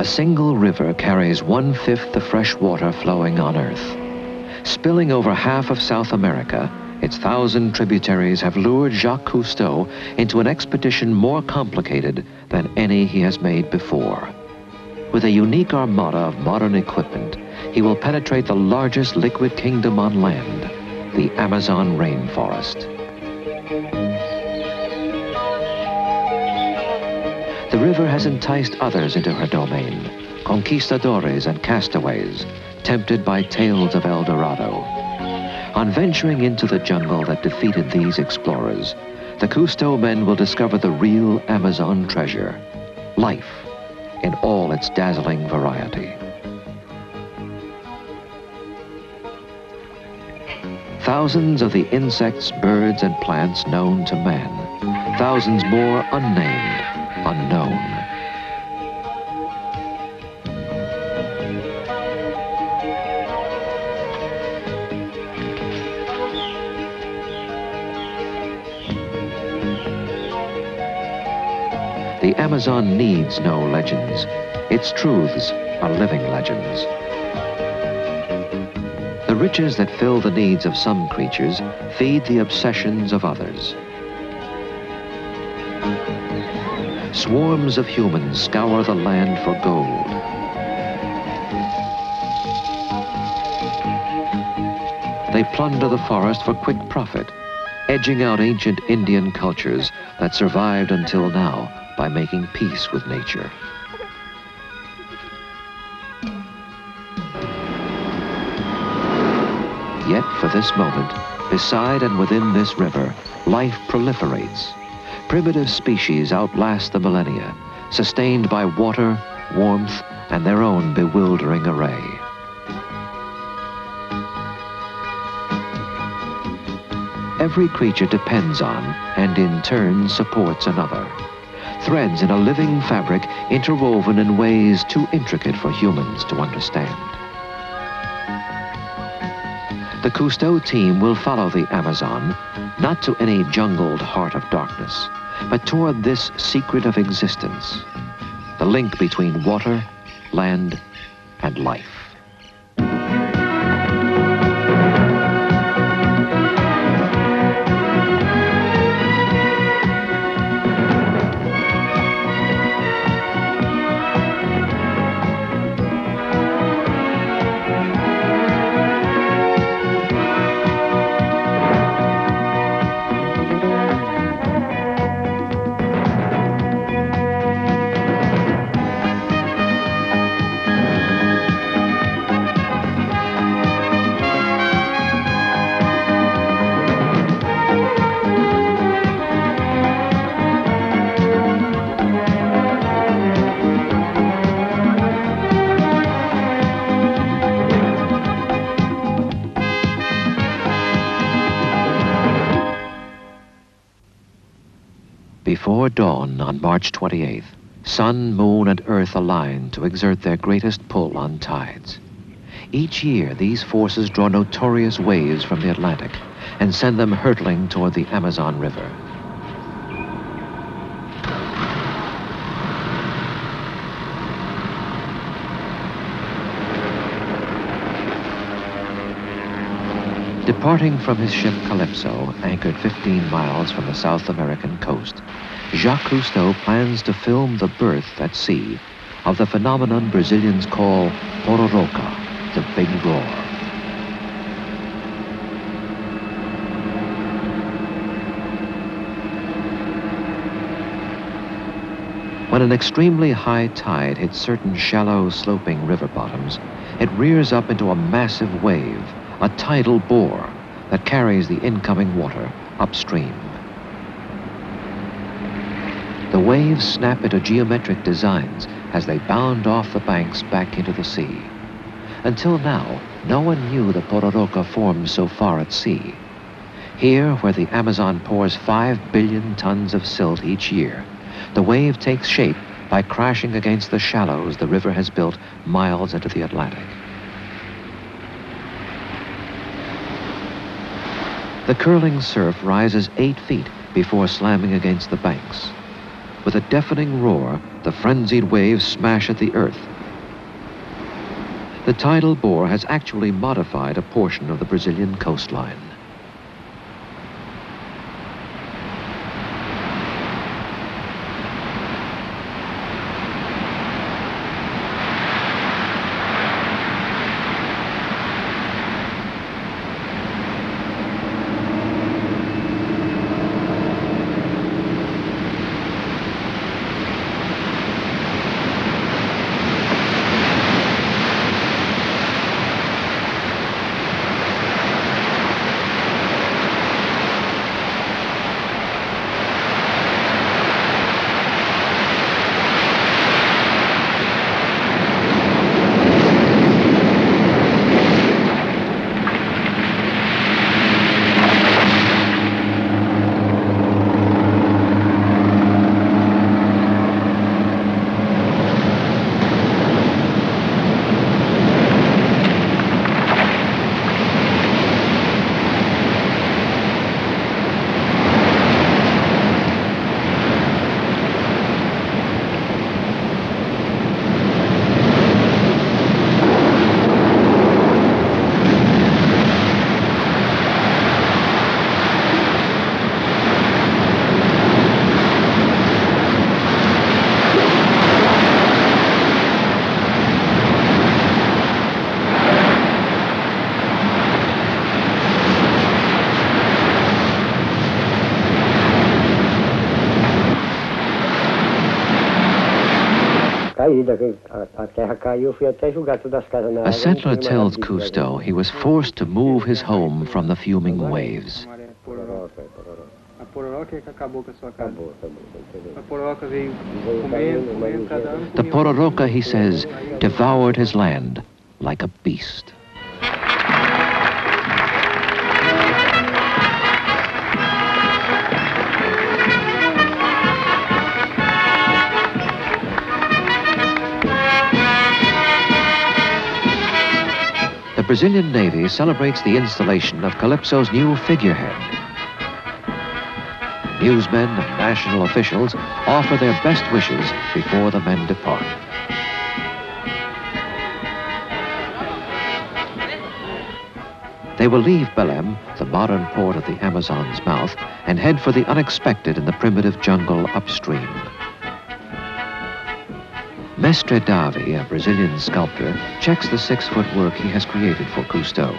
A single river carries 1/5 the fresh water flowing on Earth. Spilling over half of South America, its 1,000 tributaries have lured Jacques Cousteau into an expedition more complicated than any he has made before. With a unique armada of modern equipment, he will penetrate the largest liquid kingdom on land, the Amazon rainforest. The river has enticed others into her domain, conquistadores and castaways, tempted by tales of El Dorado. On venturing into the jungle that defeated these explorers, the Cousteau men will discover the real Amazon treasure, life in all its dazzling variety. Thousands of the insects, birds, and plants known to man, thousands more unnamed, unknown. The Amazon needs no legends. Its truths are living legends. The riches that fill the needs of some creatures feed the obsessions of others. Swarms of humans scour the land for gold. They plunder the forest for quick profit, edging out ancient Indian cultures that survived until now by making peace with nature. Yet for this moment, beside and within this river, life proliferates. Primitive species outlast the millennia, sustained by water, warmth, and their own bewildering array. Every creature depends on, and in turn supports another. Threads in a living fabric interwoven in ways too intricate for humans to understand. The Cousteau team will follow the Amazon, not to any jungled heart of darkness, but toward this secret of existence, the link between water, land, and life. Before dawn on March 28th, sun, moon, and earth align to exert their greatest pull on tides. Each year, these forces draw notorious waves from the Atlantic and send them hurtling toward the Amazon River. Departing from his ship Calypso, anchored 15 miles from the South American coast, Jacques Cousteau plans to film the birth at sea of the phenomenon Brazilians call pororoca, the big roar. When an extremely high tide hits certain shallow, sloping river bottoms, it rears up into a massive wave, a tidal bore that carries the incoming water upstream. The waves snap into geometric designs as they bound off the banks back into the sea. Until now, no one knew the pororoca forms so far at sea. Here, where the Amazon pours 5 billion tons of silt each year, the wave takes shape by crashing against the shallows the river has built miles into the Atlantic. The curling surf rises 8 feet before slamming against the banks. With a deafening roar, the frenzied waves smash at the earth. The tidal bore has actually modified a portion of the Brazilian coastline. A settler tells Cousteau he was forced to move his home from the fuming waves. The pororoca, he says, devoured his land like a beast. The Brazilian Navy celebrates the installation of Calypso's new figurehead. Newsmen and national officials offer their best wishes before the men depart. They will leave Belém, the modern port of the Amazon's mouth, and head for the unexpected in the primitive jungle upstream. Mestre Davi, a Brazilian sculptor, checks the 6-foot work he has created for Cousteau.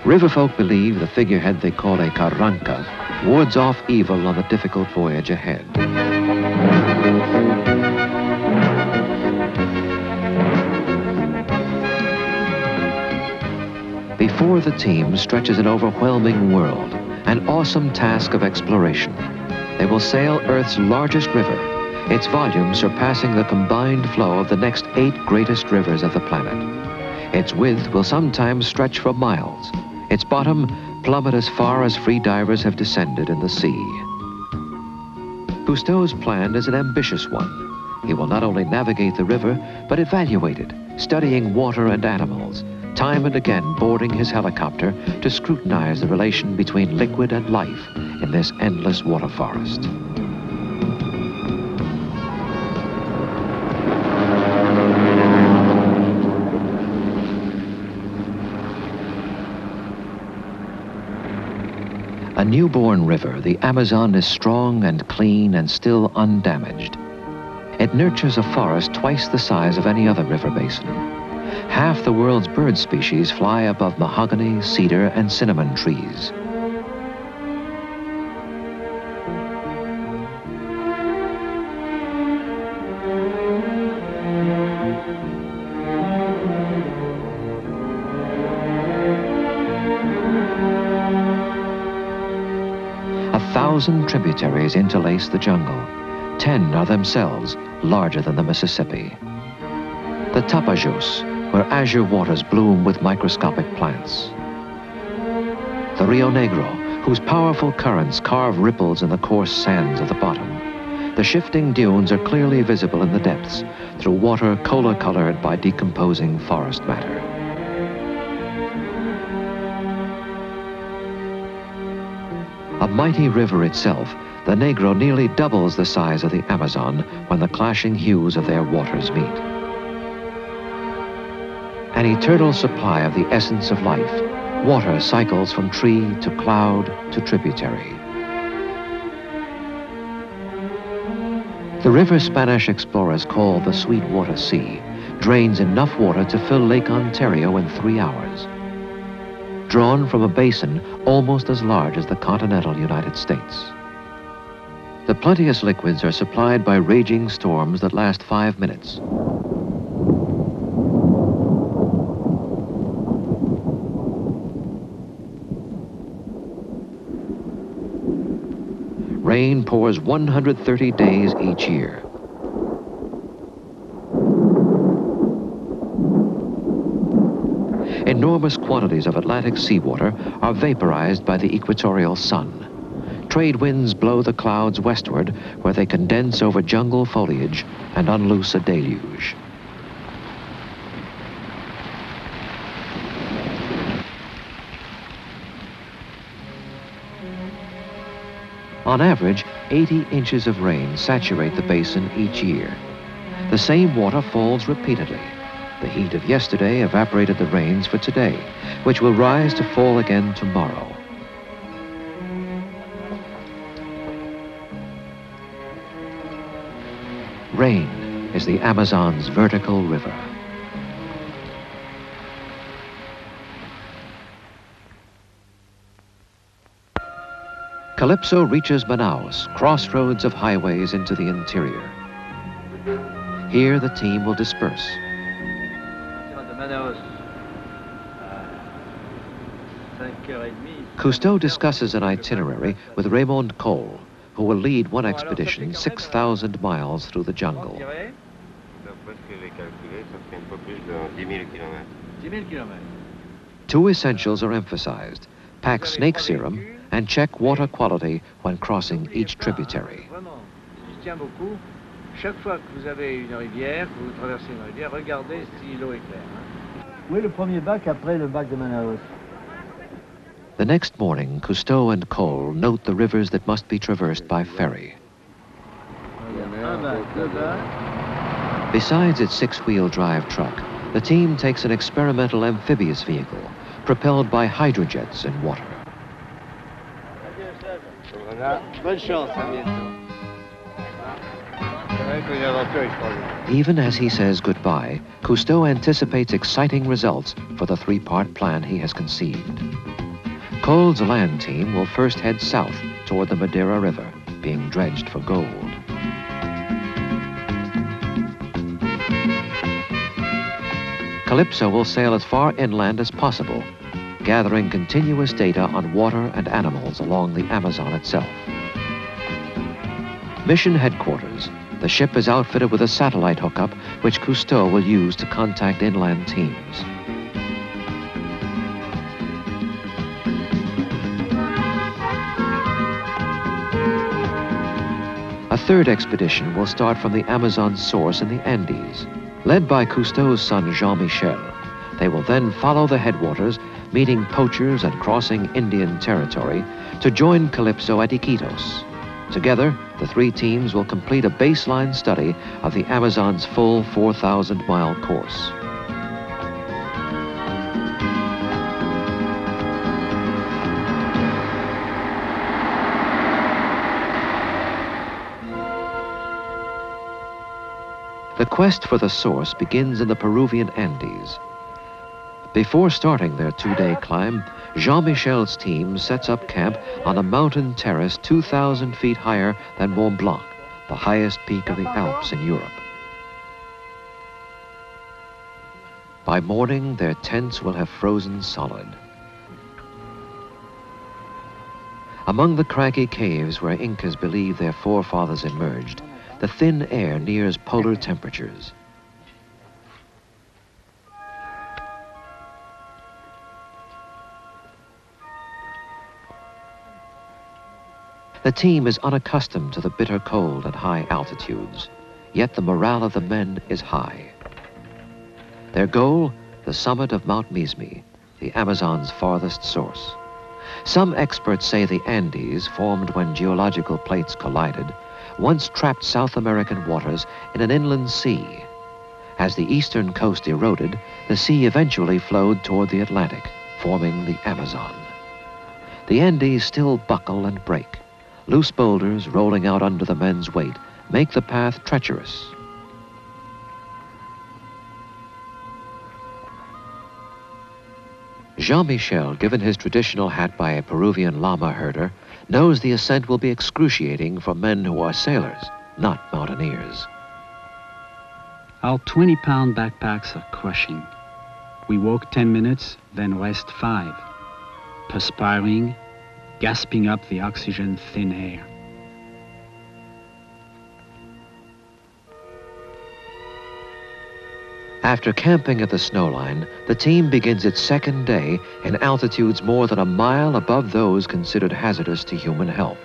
Riverfolk believe the figurehead they call a carranca wards off evil on the difficult voyage ahead. Before the team stretches an overwhelming world, an awesome task of exploration. They will sail Earth's largest river, its volume surpassing the combined flow of the next 8 greatest rivers of the planet. Its width will sometimes stretch for miles, its bottom plummet as far as free divers have descended in the sea. Cousteau's plan is an ambitious one. He will not only navigate the river, but evaluate it, studying water and animals, time and again boarding his helicopter to scrutinize the relation between liquid and life in this endless water forest. A newborn river, the Amazon is strong and clean and still undamaged. It nurtures a forest twice the size of any other river basin. Half the world's bird species fly above mahogany, cedar, and cinnamon trees. A 1,000 tributaries interlace the jungle. 10 are themselves larger than the Mississippi. The Tapajos, where azure waters bloom with microscopic plants. The Rio Negro, whose powerful currents carve ripples in the coarse sands of the bottom. The shifting dunes are clearly visible in the depths through water cola-colored by decomposing forest matter. A mighty river itself, the Negro nearly doubles the size of the Amazon when the clashing hues of their waters meet. An eternal supply of the essence of life, water cycles from tree to cloud to tributary. The river Spanish explorers call the Sweetwater Sea drains enough water to fill Lake Ontario in 3 hours. Drawn from a basin almost as large as the continental United States. The plenteous liquids are supplied by raging storms that last 5 minutes. Rain pours 130 days each year. Enormous quantities of Atlantic seawater are vaporized by the equatorial sun. Trade winds blow the clouds westward, where they condense over jungle foliage and unloose a deluge. On average, 80 inches of rain saturate the basin each year. The same water falls repeatedly. The heat of yesterday evaporated the rains for today, which will rise to fall again tomorrow. Rain is the Amazon's vertical river. Calypso reaches Manaus, crossroads of highways into the interior. Here the team will disperse. Cousteau discusses an itinerary with Raymond Cole, who will lead one expedition 6,000 miles through the jungle. Two essentials are emphasized: pack snake serum and check water quality when crossing each tributary. Chaque fois que vous avez une rivière, que vous traversez une rivière, regardez si l'eau est claire. Où est le premier bac après le bac de Manaus? The next morning, Cousteau and Cole note the rivers that must be traversed by ferry. Besides its six-wheel drive truck, the team takes an experimental amphibious vehicle propelled by hydrojets in water. Bonne chance, à bientôt. Even as he says goodbye, Cousteau anticipates exciting results for the three-part plan he has conceived. Cole's land team will first head south toward the Madeira River, being dredged for gold. Calypso will sail as far inland as possible, gathering continuous data on water and animals along the Amazon itself. Mission headquarters. The ship is outfitted with a satellite hookup, which Cousteau will use to contact inland teams. A third expedition will start from the Amazon's source in the Andes. Led by Cousteau's son Jean-Michel, they will then follow the headwaters, meeting poachers and crossing Indian territory to join Calypso at Iquitos. Together, the three teams will complete a baseline study of the Amazon's full 4,000-mile course. The quest for the source begins in the Peruvian Andes. Before starting their two-day climb, Jean-Michel's team sets up camp on a mountain terrace 2,000 feet higher than Mont Blanc, the highest peak of the Alps in Europe. By morning, their tents will have frozen solid. Among the craggy caves where Incas believe their forefathers emerged, the thin air nears polar temperatures. The team is unaccustomed to the bitter cold and high altitudes, yet the morale of the men is high. Their goal, the summit of Mount Mismi, the Amazon's farthest source. Some experts say the Andes, formed when geological plates collided, once trapped South American waters in an inland sea. As the eastern coast eroded, the sea eventually flowed toward the Atlantic, forming the Amazon. The Andes still buckle and break. Loose boulders rolling out under the men's weight make the path treacherous. Jean-Michel, given his traditional hat by a Peruvian llama herder, knows the ascent will be excruciating for men who are sailors, not mountaineers. Our 20-pound backpacks are crushing. We walk 10 minutes, then rest 5, perspiring, gasping up the oxygen-thin air. After camping at the snowline, the team begins its second day in altitudes more than a mile above those considered hazardous to human health.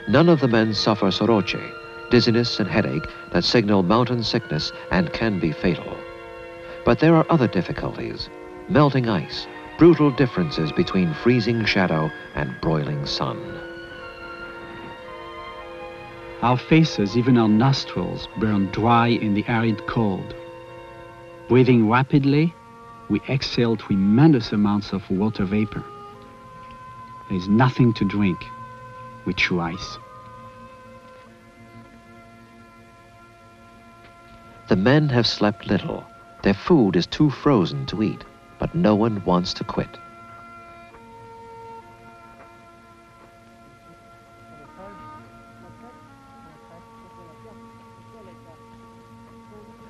None of the men suffer soroche, dizziness and headache that signal mountain sickness and can be fatal. But there are other difficulties. Melting ice, brutal differences between freezing shadow and broiling sun. Our faces, even our nostrils, burn dry in the arid cold. Breathing rapidly, we exhale tremendous amounts of water vapor. There is nothing to drink. We chew ice. The men have slept little. Their food is too frozen to eat, but no one wants to quit.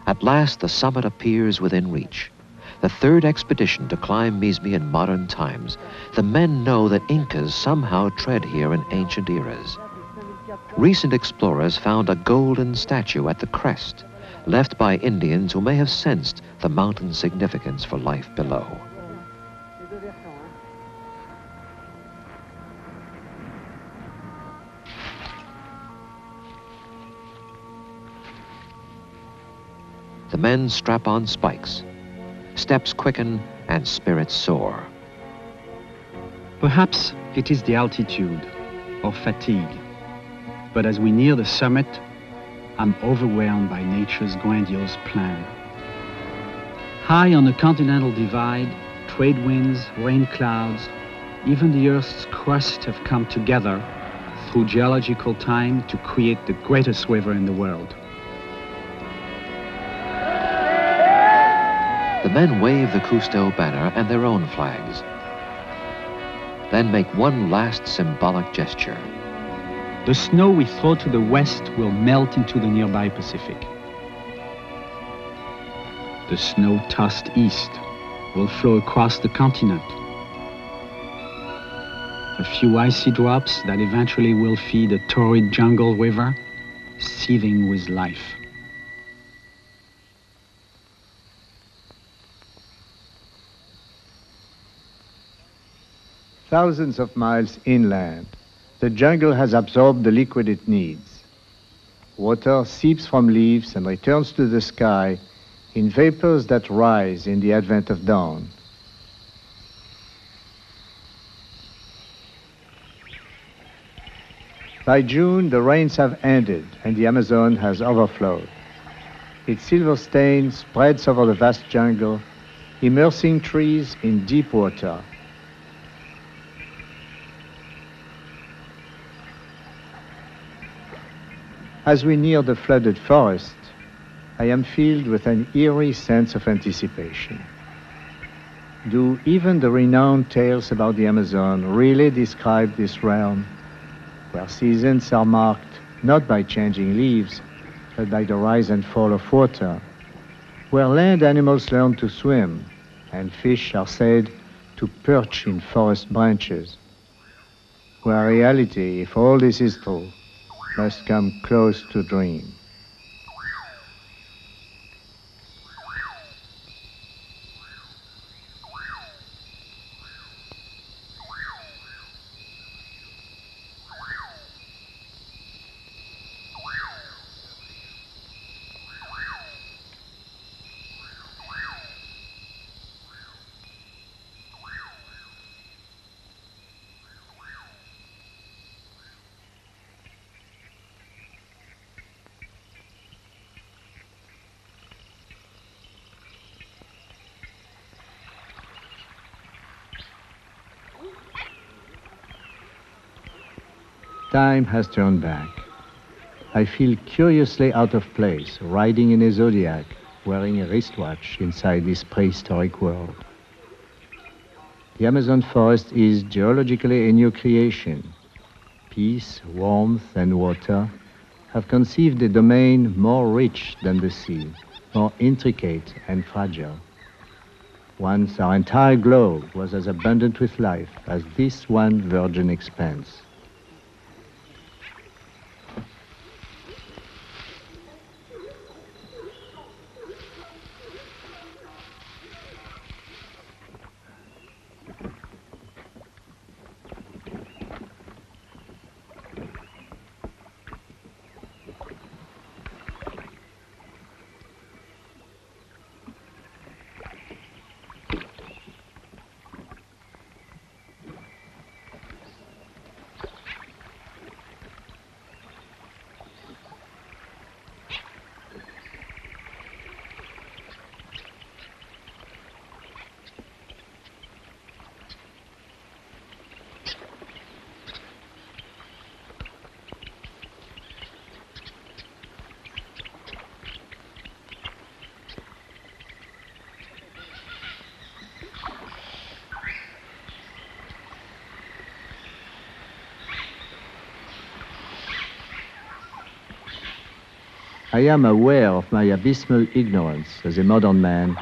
At last, the summit appears within reach. The third expedition to climb Mismi in modern times. The men know that Incas somehow tread here in ancient eras. Recent explorers found a golden statue at the crest, left by Indians who may have sensed the mountain's significance for life below. The men strap on spikes. Steps quicken and spirits soar. Perhaps it is the altitude or fatigue, but as we near the summit, I'm overwhelmed by nature's grandiose plan. High on the continental divide, trade winds, rain clouds, even the Earth's crust have come together through geological time to create the greatest river in the world. The men wave the Cousteau banner and their own flags, then make one last symbolic gesture. The snow we throw to the west will melt into the nearby Pacific. The snow tossed east will flow across the continent. A few icy drops that eventually will feed a torrid jungle river, seething with life. Thousands of miles inland, the jungle has absorbed the liquid it needs. Water seeps from leaves and returns to the sky in vapors that rise in the advent of dawn. By June, the rains have ended and the Amazon has overflowed. Its silver stain spreads over the vast jungle, immersing trees in deep water. As we near the flooded forest, I am filled with an eerie sense of anticipation. Do even the renowned tales about the Amazon really describe this realm, where seasons are marked not by changing leaves, but by the rise and fall of water, where land animals learn to swim, and fish are said to perch in forest branches, where reality, if all this is true, must come close to dream. Time has turned back. I feel curiously out of place, riding in a Zodiac, wearing a wristwatch inside this prehistoric world. The Amazon forest is geologically a new creation. Peace, warmth, and water have conceived a domain more rich than the sea, more intricate and fragile. Once our entire globe was as abundant with life as this one virgin expanse. I am aware of my abysmal ignorance as a modern man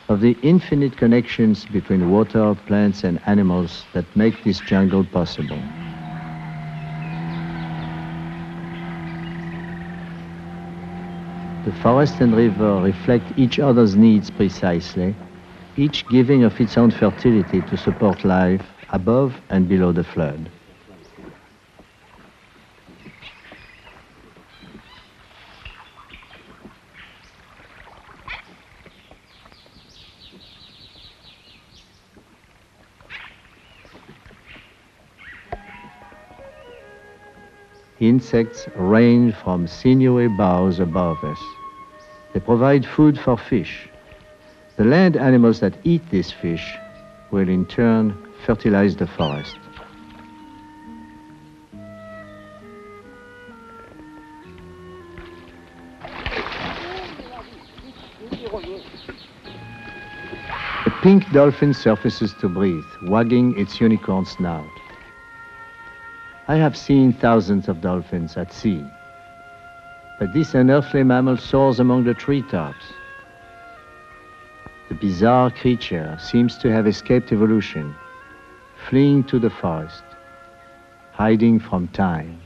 of the infinite connections between water, plants, and animals that make this jungle possible. The forest and river reflect each other's needs precisely, each giving of its own fertility to support life above and below the flood. Insects range from sinewy boughs above us. They provide food for fish. The land animals that eat this fish will in turn fertilize the forest. A pink dolphin surfaces to breathe, wagging its unicorn snout. I have seen thousands of dolphins at sea, but this unearthly mammal soars among the treetops. The bizarre creature seems to have escaped evolution, fleeing to the forest, hiding from time.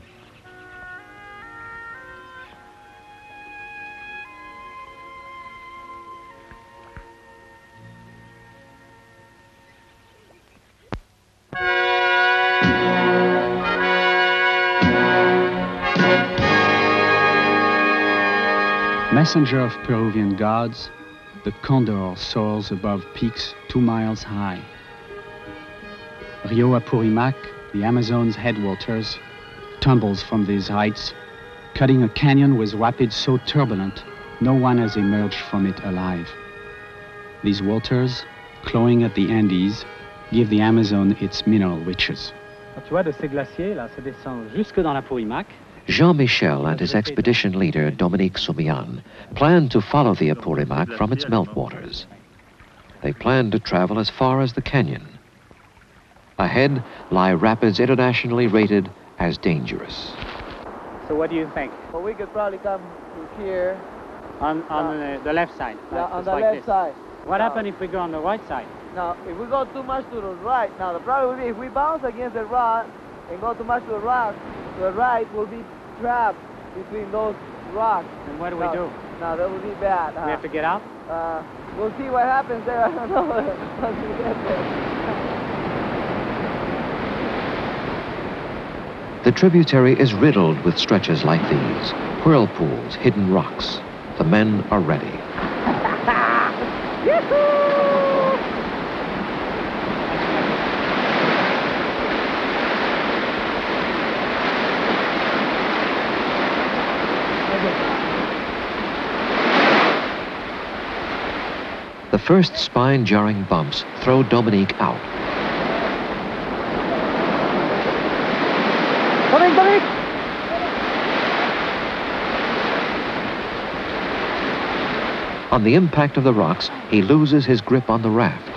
Messenger of Peruvian gods, the condor soars above peaks 2 miles high. Rio Apurimac, the Amazon's headwaters, tumbles from these heights, cutting a canyon with rapids so turbulent, no one has emerged from it alive. These waters, clawing at the Andes, give the Amazon its mineral riches. Tu vois, de ces glaciers, là, ça descend jusque dans l'Apurimac. Jean-Michel and his expedition leader, Dominique Soubian, planned to follow the Apurimac from its meltwaters. They planned to travel as far as the canyon. Ahead lie rapids internationally rated as dangerous. So what do you think? Well, we could probably come through here. On the left side? Yeah, on the like left this. side. What happens if we go on the right side? Now, if we go too much to the right, now the problem will be if we bounce against the rock and go too much to the right, we'll be trapped between those rocks. And what do we do? No, that would be bad. We have to get out? We'll see what happens there. I don't know once we get there. The tributary is riddled with stretches like these, whirlpools, hidden rocks. The men are ready. The first spine-jarring bumps throw Dominique out. Dominique! On the impact of the rocks, he loses his grip on the raft.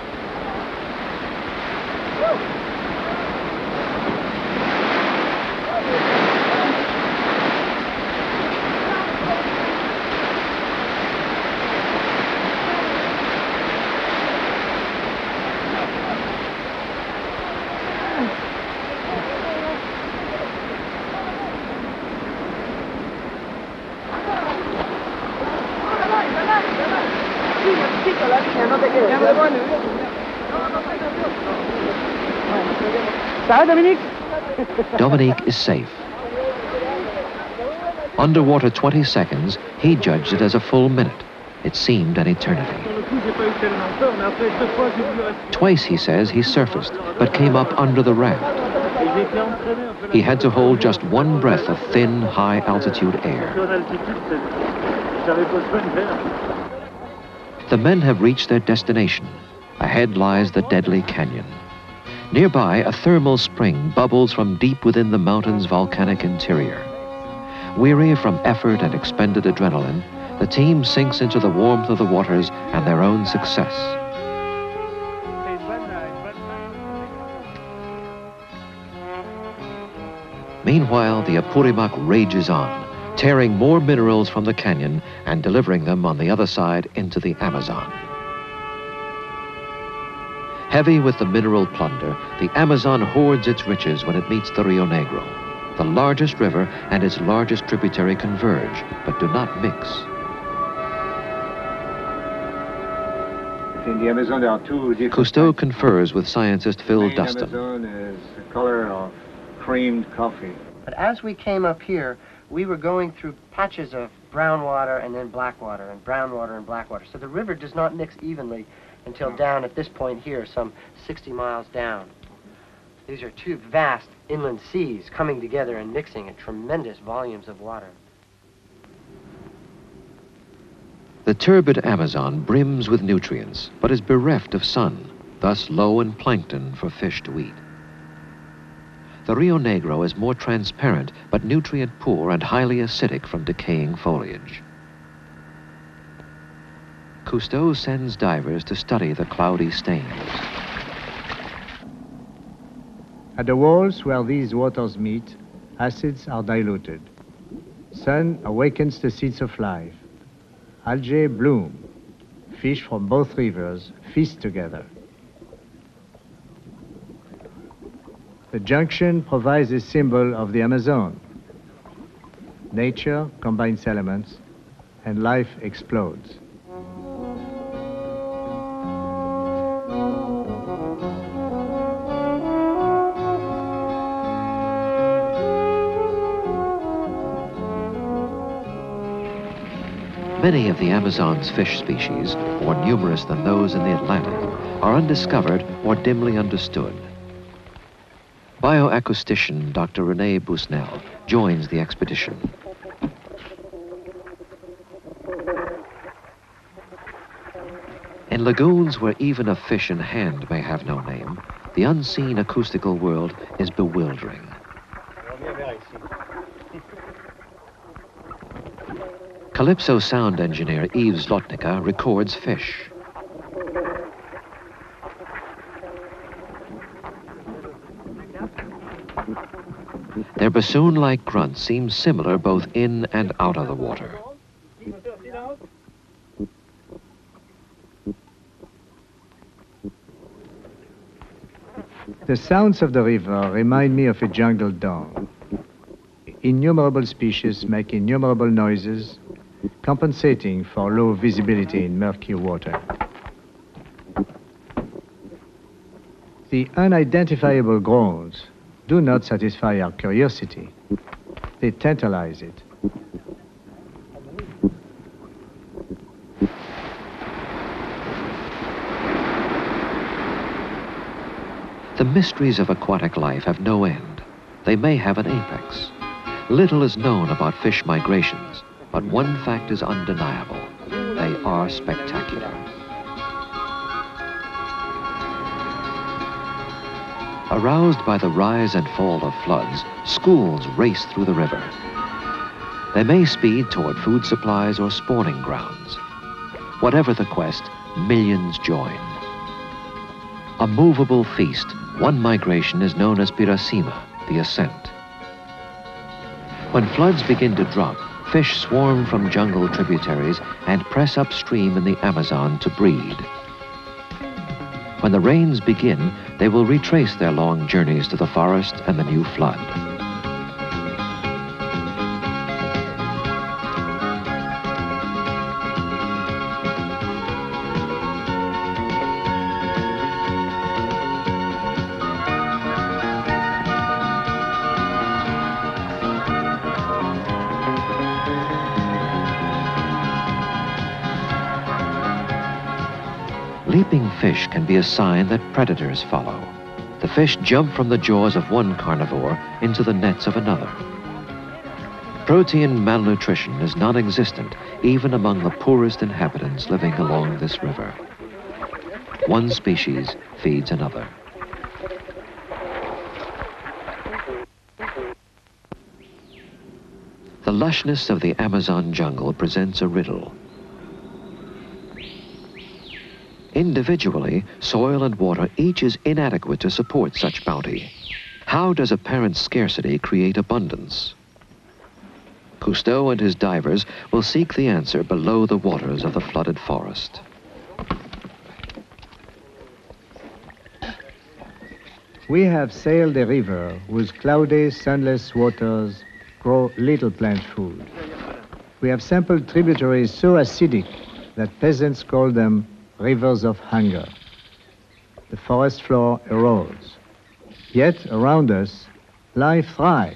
Dominique is safe. Underwater 20 seconds, he judged it as a full minute. It seemed an eternity. Twice, he says, he surfaced, but came up under the raft. He had to hold just one breath of thin, high-altitude air. The men have reached their destination. Ahead lies the deadly canyon. Nearby, a thermal spring bubbles from deep within the mountain's volcanic interior. Weary from effort and expended adrenaline, the team sinks into the warmth of the waters and their own success. Meanwhile, the Apurimac rages on, tearing more minerals from the canyon and delivering them on the other side into the Amazon. Heavy with the mineral plunder, the Amazon hoards its riches when it meets the Rio Negro. The largest river and its largest tributary converge, but do not mix. In the Amazon, there are two different Cousteau types. confers with scientist Phil The Dustin. Amazon is the color of creamed coffee. But as we came up here, we were going through patches of brown water and then black water and brown water and black water. So the river does not mix evenly until down at this point here, some 60 miles down. These are two vast inland seas coming together and mixing in tremendous volumes of water. The turbid Amazon brims with nutrients, but is bereft of sun, thus low in plankton for fish to eat. The Rio Negro is more transparent, but nutrient-poor and highly acidic from decaying foliage. Cousteau sends divers to study the cloudy stains. At the walls where these waters meet, acids are diluted. Sun awakens the seeds of life. Algae bloom. Fish from both rivers feast together. The junction provides a symbol of the Amazon. Nature combines elements, and life explodes. Many of the Amazon's fish species, more numerous than those in the Atlantic, are undiscovered or dimly understood. Bioacoustician Dr. René Busnel joins the expedition. In lagoons where even a fish in hand may have no name, the unseen acoustical world is bewildering. Calypso sound engineer Yves Zlotnica records fish. Their bassoon-like grunts seem similar both in and out of the water. The sounds of the river remind me of a jungle dawn. Innumerable species make innumerable noises, compensating for low visibility in murky water. The unidentifiable groans do not satisfy our curiosity. They tantalize it. The mysteries of aquatic life have no end. They may have an apex. Little is known about fish migrations, but one fact is undeniable. They are spectacular. Aroused by the rise and fall of floods, schools race through the river. They may speed toward food supplies or spawning grounds. Whatever the quest, millions join. A movable feast, one migration is known as Piracema, the ascent. When floods begin to drop, fish swarm from jungle tributaries and press upstream in the Amazon to breed. When the rains begin, they will retrace their long journeys to the forest and the new flood. Leaping fish can be a sign that predators follow. The fish jump from the jaws of one carnivore into the nets of another. Protein malnutrition is non-existent even among the poorest inhabitants living along this river. One species feeds another. The lushness of the Amazon jungle presents a riddle. Individually, soil and water each is inadequate to support such bounty. How does apparent scarcity create abundance? Cousteau and his divers will seek the answer below the waters of the flooded forest. We have sailed a river whose cloudy, sunless waters grow little plant food. We have sampled tributaries so acidic that peasants call them rivers of hunger. The forest floor erodes. Yet around us, life thrives.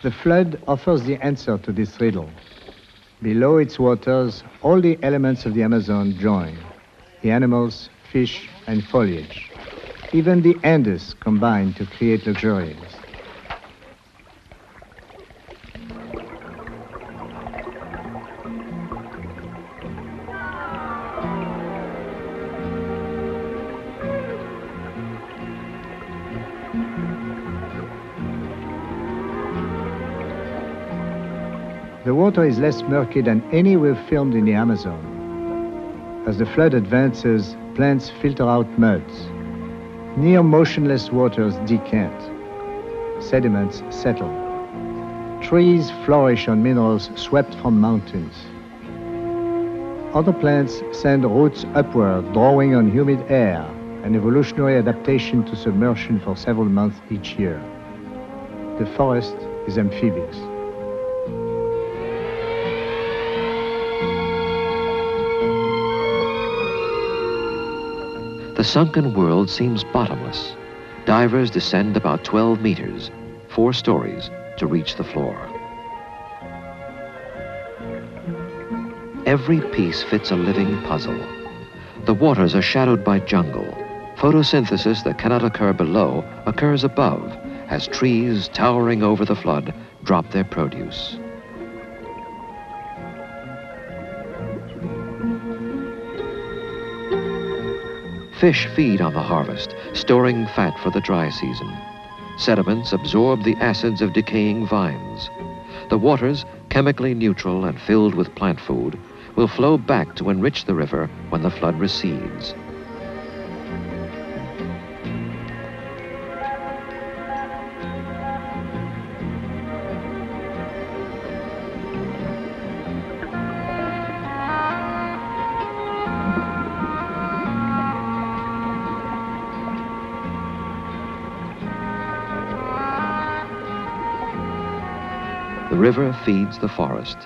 The flood offers the answer to this riddle. Below its waters, all the elements of the Amazon join. The animals, fish, and foliage. Even the Andes combine to create luxuriance. The water is less murky than any we've filmed in the Amazon. As the flood advances, plants filter out muds. Near motionless waters decant. Sediments settle. Trees flourish on minerals swept from mountains. Other plants send roots upward, drawing on humid air, an evolutionary adaptation to submersion for several months each year. The forest is amphibious. The sunken world seems bottomless. Divers descend about 12 meters, 4 stories, to reach the floor. Every piece fits a living puzzle. The waters are shadowed by jungle. Photosynthesis that cannot occur below occurs above, as trees towering over the flood drop their produce. Fish feed on the harvest, storing fat for the dry season. Sediments absorb the acids of decaying vines. The waters, chemically neutral and filled with plant food, will flow back to enrich the river when the flood recedes. The river feeds the forest.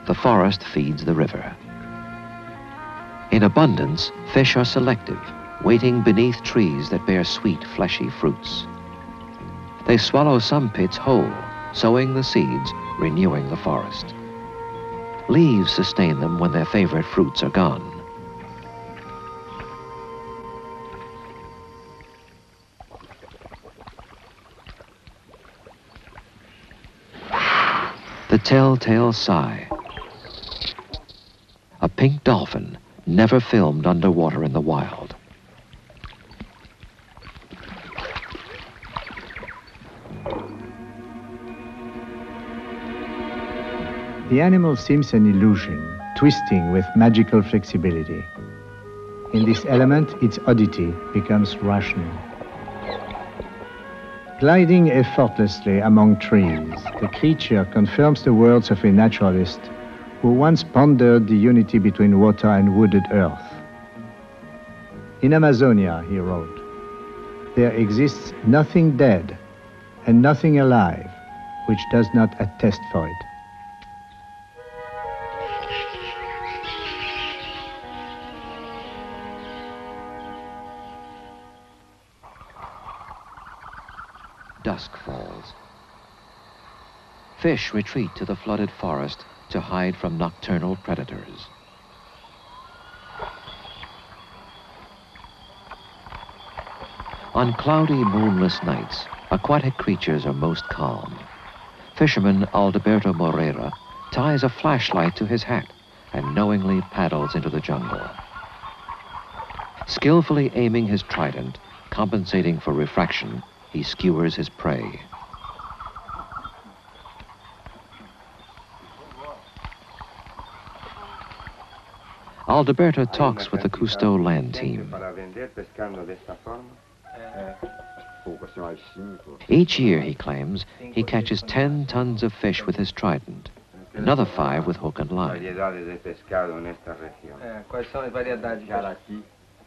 The forest feeds the river. In abundance, fish are selective, waiting beneath trees that bear sweet, fleshy fruits. They swallow some pits whole, sowing the seeds, renewing the forest. Leaves sustain them when their favorite fruits are gone. The telltale sigh. A pink dolphin, never filmed underwater in the wild. The animal seems an illusion. twisting with magical flexibility. In this element, its oddity becomes rational. Gliding effortlessly among trees, the creature confirms the words of a naturalist who once pondered the unity between water and wooded earth. In Amazonia, he wrote, there exists nothing dead and nothing alive which does not attest for it. Dusk falls. Fish retreat to the flooded forest to hide from nocturnal predators. On cloudy, moonless nights, aquatic creatures are most calm. Fisherman Alberto Moreira ties a flashlight to his hat and knowingly paddles into the jungle. Skillfully aiming his trident, compensating for refraction, he skewers his prey. Alberto talks with the Cousteau land team. Each year, he claims, he catches 10 tons of fish with his trident, another 5 with hook and line.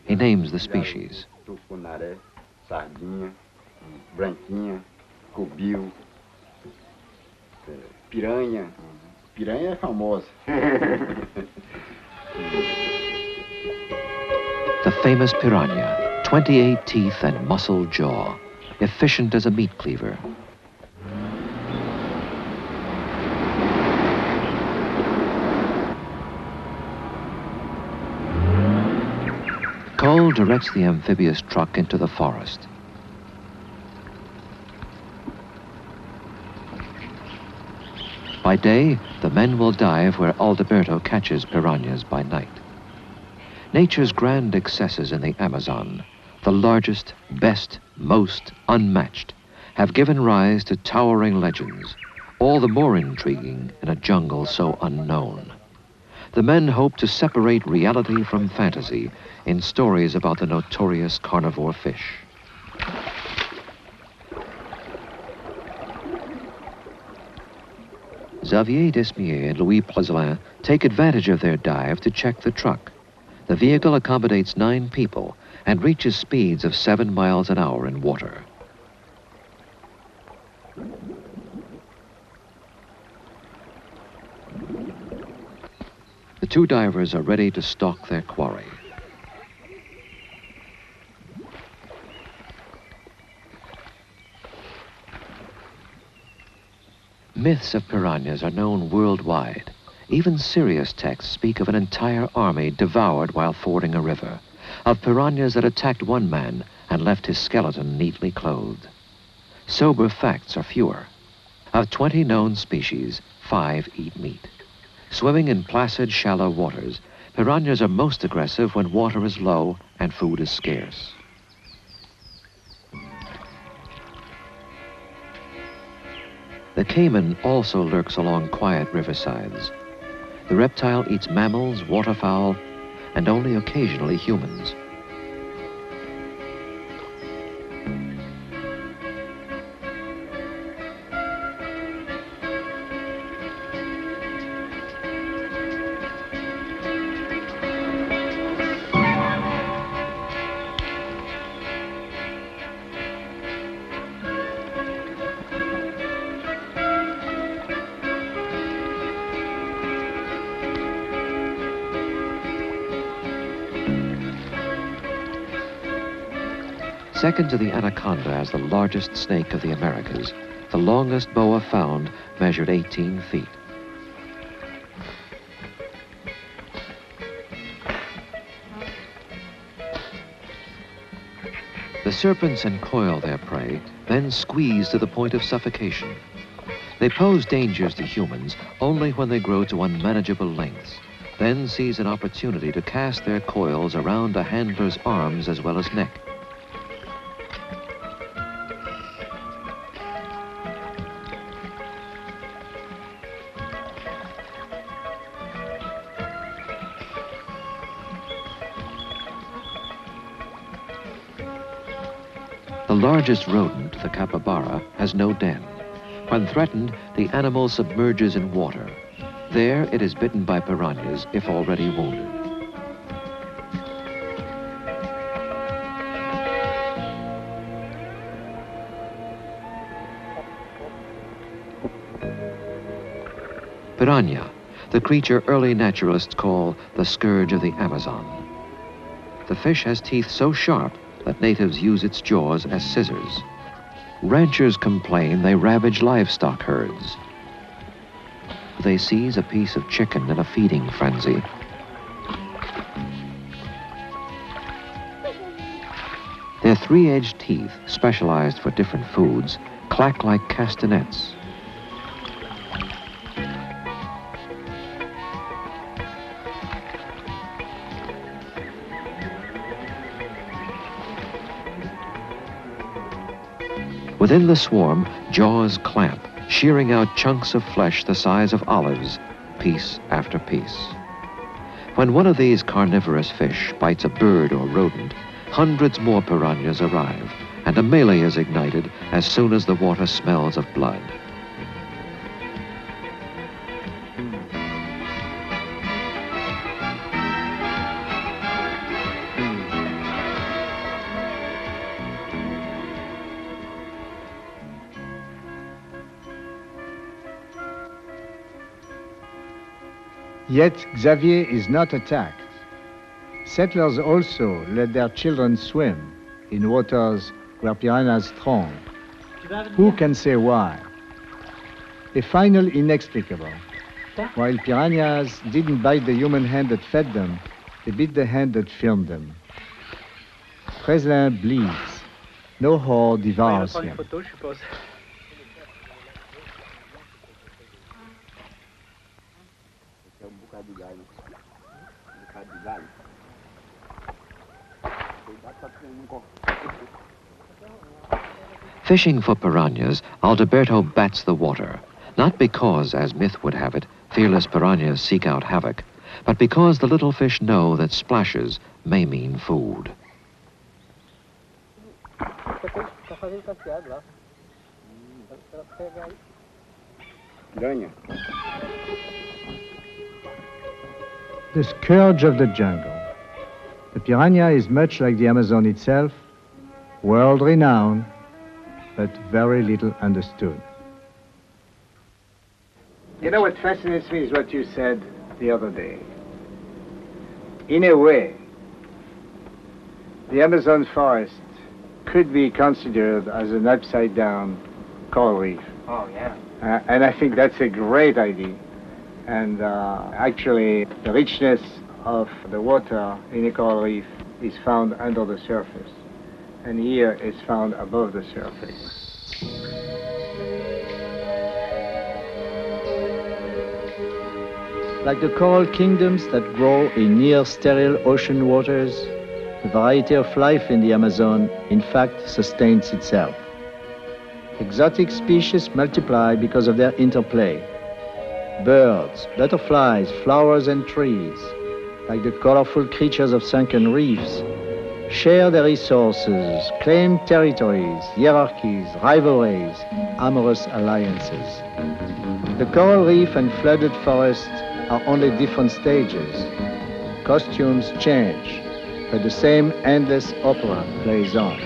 He names the species. Piranha é famosa. The famous piranha, 28 teeth and muscled jaw, efficient as a meat cleaver. Cole directs the amphibious truck into the forest. By day, the men will dive where Alberto catches piranhas by night. Nature's grand excesses in the Amazon, the largest, best, most unmatched, have given rise to towering legends, all the more intriguing in a jungle so unknown. The men hope to separate reality from fantasy in stories about the notorious carnivore fish. Xavier Desmier and Louis Plezlin take advantage of their dive to check the truck. The vehicle accommodates 9 people and reaches speeds of 7 miles an hour in water. The 2 divers are ready to stalk their quarry. Myths of piranhas are known worldwide. Even serious texts speak of an entire army devoured while fording a river, of piranhas that attacked one man and left his skeleton neatly clothed. Sober facts are fewer. Of 20 known species, 5 eat meat. Swimming in placid, shallow waters, piranhas are most aggressive when water is low and food is scarce. The caiman also lurks along quiet riversides. The reptile eats mammals, waterfowl, and only occasionally humans. Second to the anaconda as the largest snake of the Americas, the longest boa found measured 18 feet. The serpents encoil their prey, then squeeze to the point of suffocation. They pose dangers to humans only when they grow to unmanageable lengths, then seize an opportunity to cast their coils around a handler's arms as well as neck. The largest rodent, the capybara, has no den. When threatened, the animal submerges in water. There, it is bitten by piranhas if already wounded. Piranha, the creature early naturalists call the scourge of the Amazon. The fish has teeth so sharp that natives use its jaws as scissors. Ranchers complain they ravage livestock herds. They seize a piece of chicken in a feeding frenzy. Their three-edged teeth, specialized for different foods, clack like castanets. Within the swarm, jaws clamp, shearing out chunks of flesh the size of olives, piece after piece. When one of these carnivorous fish bites a bird or rodent, hundreds more piranhas arrive, and a melee is ignited as soon as the water smells of blood. Yet Xavier is not attacked. Settlers also let their children swim in waters where piranhas throng. Who can say why? A final inexplicable. While piranhas didn't bite the human hand that fed them, they bit the hand that filmed them. Freslin bleeds. No horde devours him. Fishing for piranhas, Alberto bats the water, not because, as myth would have it, fearless piranhas seek out havoc, but because the little fish know that splashes may mean food. The scourge of the jungle. The piranha is much like the Amazon itself, world-renowned, but very little understood. You know what fascinates me is what you said the other day. In a way, the Amazon forest could be considered as an upside-down coral reef. Oh, yeah. And I think that's a great idea. And actually, the richness of the water in a coral reef is found under the surface. And here it's found above the surface. Like the coral kingdoms that grow in near sterile ocean waters, the variety of life in the Amazon, in fact, sustains itself. Exotic species multiply because of their interplay. Birds, butterflies, flowers, and trees, like the colorful creatures of sunken reefs, share their resources, claim territories, hierarchies, rivalries, amorous alliances. The coral reef and flooded forests are only different stages. Costumes change, but the same endless opera plays on.